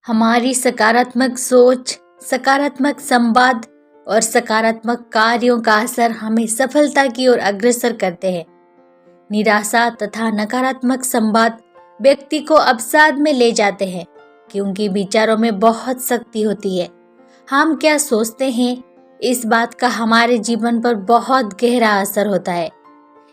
हमारी सकारात्मक सोच, सकारात्मक संवाद और सकारात्मक कार्यों का असर हमें सफलता की ओर अग्रसर करते हैं। निराशा तथा नकारात्मक संवाद व्यक्ति को अवसाद में ले जाते हैं, क्योंकि विचारों में बहुत शक्ति होती है। हम क्या सोचते हैं, इस बात का हमारे जीवन पर बहुत गहरा असर होता है।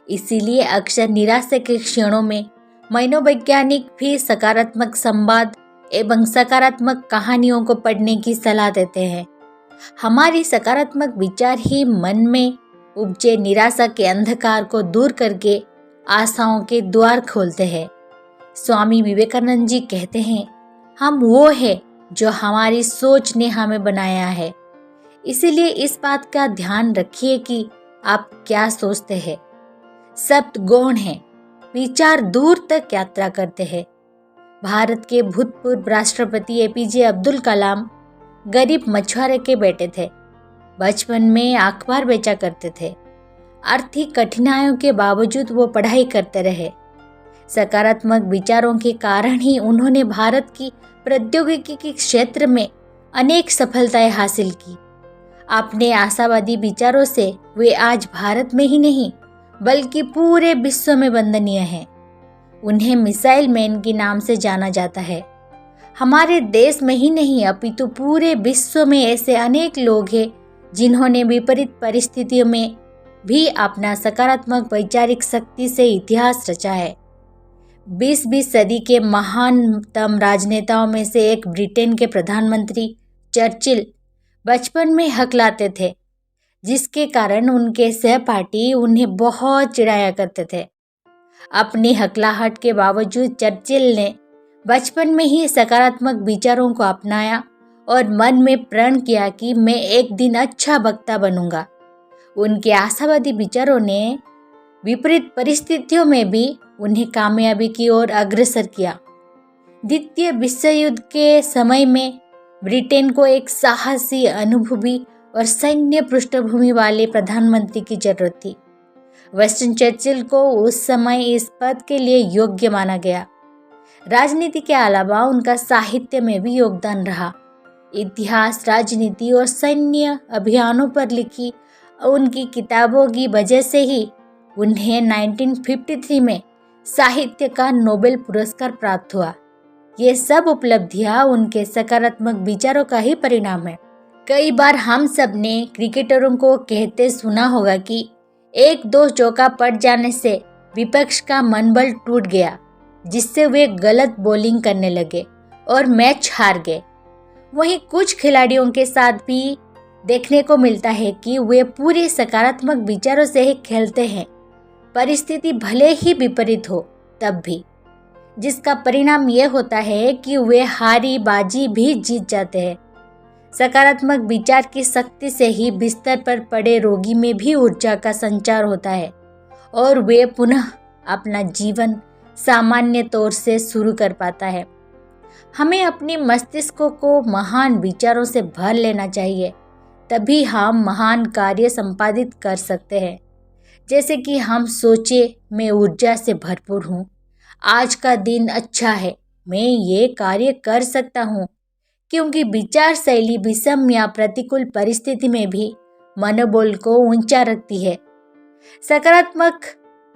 इसीलिए अक्सर निराशा के क्षणों में मनोवैज्ञानिक भी सकारात्मक संवाद एवं सकारात्मक कहानियों को पढ़ने की सलाह देते हैं। हमारी सकारात्मक विचार ही मन में उपजे निराशा के अंधकार को दूर करके आशाओं के द्वार खोलते हैं। स्वामी विवेकानंद जी कहते हैं, हम वो है जो हमारी सोच ने हमें बनाया है। इसीलिए इस बात का ध्यान रखिए कि आप क्या सोचते हैं। शब्द गौण है, विचार दूर तक यात्रा करते हैं। भारत के भूतपूर्व राष्ट्रपति एपीजे अब्दुल कलाम गरीब मछुआरे के बेटे थे। बचपन में अखबार बेचा करते थे। आर्थिक कठिनाइयों के बावजूद वो पढ़ाई करते रहे। सकारात्मक विचारों के कारण ही उन्होंने भारत की प्रौद्योगिकी के क्षेत्र में अनेक सफलताएं हासिल की। अपने आशावादी विचारों से वे आज भारत में ही नहीं बल्कि पूरे विश्व में वंदनीय हैं। उन्हें मिसाइल मैन के नाम से जाना जाता है। हमारे देश में ही नहीं अपितु पूरे विश्व में ऐसे अनेक लोग हैं जिन्होंने विपरीत परिस्थितियों में भी अपना सकारात्मक वैचारिक शक्ति से इतिहास रचा है। 20वीं सदी के महानतम राजनेताओं में से एक ब्रिटेन के प्रधानमंत्री चर्चिल बचपन में हकलाते थे, जिसके कारण उनके सहपाठी उन्हें बहुत चिढ़ाया करते थे। अपनी हकलाहट के बावजूद चर्चिल ने बचपन में ही सकारात्मक विचारों को अपनाया और मन में प्रण किया कि मैं एक दिन अच्छा वक्ता बनूंगा। उनके आशावादी विचारों ने विपरीत परिस्थितियों में भी उन्हें कामयाबी की ओर अग्रसर किया। द्वितीय विश्व युद्ध के समय में ब्रिटेन को एक साहसी, अनुभवी और सैन्य पृष्ठभूमि वाले प्रधानमंत्री की जरूरत थी। विंस्टन चर्चिल को उस समय इस पद के लिए योग्य माना गया। राजनीति के अलावा उनका साहित्य में भी योगदान रहा। इतिहास, राजनीति और सैन्य अभियानों पर लिखी उनकी किताबों की वजह से ही उन्हें 1953 में साहित्य का नोबेल पुरस्कार प्राप्त हुआ। ये सब उपलब्धियां उनके सकारात्मक विचारों का ही परिणाम है। कई बार हम सब ने क्रिकेटरों को कहते सुना होगा कि एक दो चौका पड़ जाने से विपक्ष का मनबल टूट गया, जिससे वे गलत बॉलिंग करने लगे और मैच हार गए। वहीं कुछ खिलाड़ियों के साथ भी देखने को मिलता है कि वे पूरे सकारात्मक विचारों से ही खेलते हैं, परिस्थिति भले ही विपरीत हो तब भी, जिसका परिणाम यह होता है कि वे हारी बाजी भी जीत जाते हैं। सकारात्मक विचार की शक्ति से ही बिस्तर पर पड़े रोगी में भी ऊर्जा का संचार होता है और वे पुनः अपना जीवन सामान्य तौर से शुरू कर पाता है। हमें अपने मस्तिष्क को महान विचारों से भर लेना चाहिए, तभी हम महान कार्य संपादित कर सकते हैं। जैसे कि हम सोचे, मैं ऊर्जा से भरपूर हूँ, आज का दिन अच्छा है, मैं ये कार्य कर सकता हूँ, क्योंकि विचार शैली विषम या प्रतिकूल परिस्थिति में भी मनोबल को ऊंचा रखती है। सकारात्मक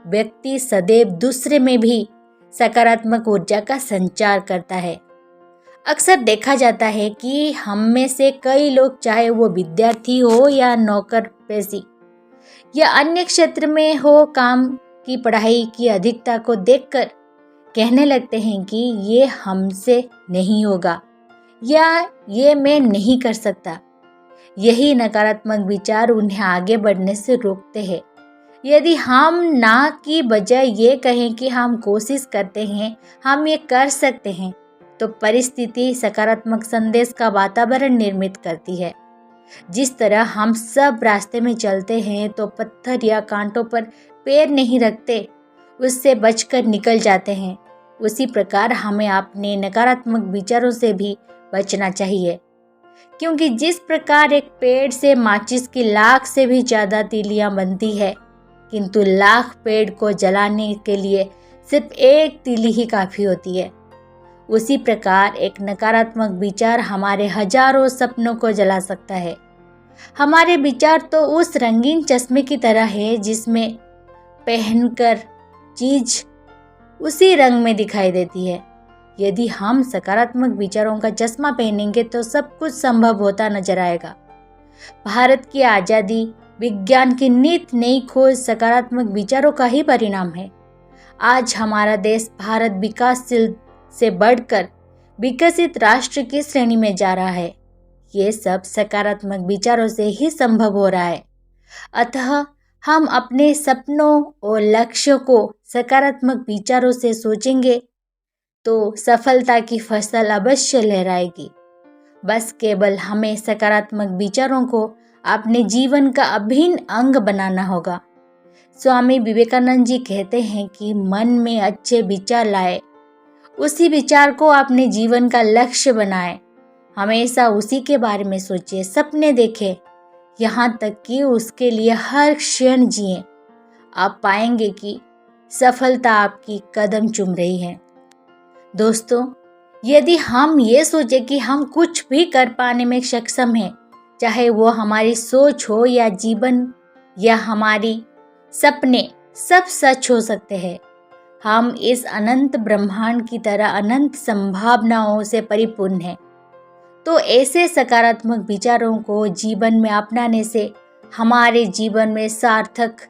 व्यक्ति सदैव दूसरे में भी सकारात्मक ऊर्जा का संचार करता है। अक्सर देखा जाता है कि हम में से कई लोग, चाहे वो विद्यार्थी हो या नौकर पेशी या अन्य क्षेत्र में हो, काम की पढ़ाई की अधिकता को देखकर कहने लगते हैं कि ये हमसे नहीं होगा या ये मैं नहीं कर सकता। यही नकारात्मक विचार उन्हें आगे बढ़ने से रोकते हैं। यदि हम ना की बजाय ये कहें कि हम कोशिश करते हैं, हम ये कर सकते हैं, तो परिस्थिति सकारात्मक संदेश का वातावरण निर्मित करती है। जिस तरह हम सब रास्ते में चलते हैं तो पत्थर या कांटों पर पैर नहीं रखते, उससे बचकर निकल जाते हैं, उसी प्रकार हमें अपने नकारात्मक विचारों से भी बचना चाहिए। क्योंकि जिस प्रकार एक पेड़ से माचिस की लाख से भी ज़्यादा तीलियां बनती है, किंतु लाख पेड़ को जलाने के लिए सिर्फ एक तीली ही काफ़ी होती है। उसी प्रकार एक नकारात्मक विचार हमारे हजारों सपनों को जला सकता है। हमारे विचार तो उस रंगीन चश्मे की तरह है जिसमें पहनकर चीज उसी रंग में दिखाई देती है। यदि हम सकारात्मक विचारों का चश्मा पहनेंगे तो सब कुछ संभव होता नजर आएगा। भारत की आज़ादी, विज्ञान की नित नई खोज सकारात्मक विचारों का ही परिणाम है। आज हमारा देश भारत विकासशील से बढ़कर विकसित राष्ट्र की श्रेणी में जा रहा है। ये सब सकारात्मक विचारों से ही संभव हो रहा है। अतः हम अपने सपनों और लक्ष्यों को सकारात्मक विचारों से सोचेंगे तो सफलता की फसल अवश्य लहराएगी। बस केवल हमें सकारात्मक विचारों को अपने जीवन का अभिन्न अंग बनाना होगा। स्वामी विवेकानंद जी कहते हैं कि मन में अच्छे विचार लाए, उसी विचार को अपने जीवन का लक्ष्य बनाए। हमेशा उसी के बारे में सोचिए, सपने देखें, यहाँ तक कि उसके लिए हर क्षण जिए। आप पाएंगे कि सफलता आपकी कदम चूम रही है। दोस्तों, यदि हम ये सोचें कि हम कुछ भी कर पाने में सक्षम हैं, चाहे वो हमारी सोच हो या जीवन या हमारी सपने, सब सच हो सकते हैं। हम इस अनंत ब्रह्मांड की तरह अनंत संभावनाओं से परिपूर्ण हैं। तो ऐसे सकारात्मक विचारों को जीवन में अपनाने से हमारे जीवन में सार्थक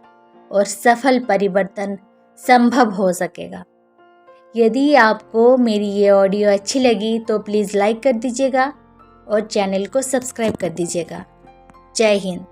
और सफल परिवर्तन संभव हो सकेगा। यदि आपको मेरी ये ऑडियो अच्छी लगी तो प्लीज़ लाइक कर दीजिएगा और चैनल को सब्सक्राइब कर दीजिएगा। जय हिंद।